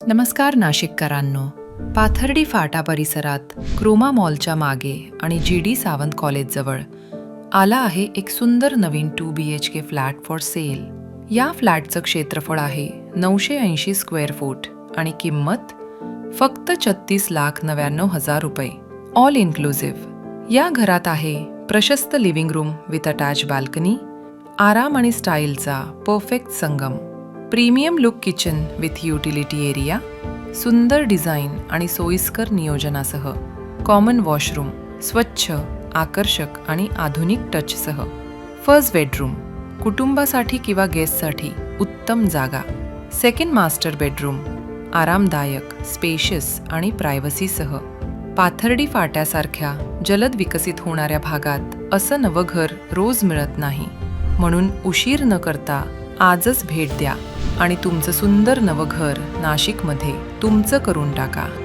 नमस्कार नाशिककरांनो. पाथर्डी फाटा परिसरात क्रोमा मॉलच्या मागे आणि GD सावंत कॉलेजजवळ आला आहे एक सुंदर नवीन 2 BHK फ्लॅट फॉर सेल. या फ्लॅटचं क्षेत्रफळ आहे 980 स्क्वेअर फूट आणि किंमत फक्त 36,99,000 रुपये, ऑल इन्क्लुझिव्ह. या घरात आहे प्रशस्त living room with attach balcony, आराम आणि स्टाईलचा perfect Sangam, premium look kitchen with utility area, सुंदर डिझाईन आणि सोयीस्कर नियोजनासह, कॉमन वॉशरूम, स्वच्छ, आकर्षक आणि आधुनिक टचसह, फर्स्ट बेडरूम, कुटुंबासाठी किंवा गेस्टसाठी उत्तम जागा, सेकंड मास्टर बेडरूम, आरामदायक, स्पेशियस आणि प्रायव्हसीसह. पाथर्डी फाट्यासारख्या जलद विकसित होणाऱ्या भागात असं नवं घर रोज मिळत नाही. म्हणून उशीर न करता आजच भेट द्या आणि तुमचं सुंदर नवं घर नाशिकमध्ये तुमचं करून टाका.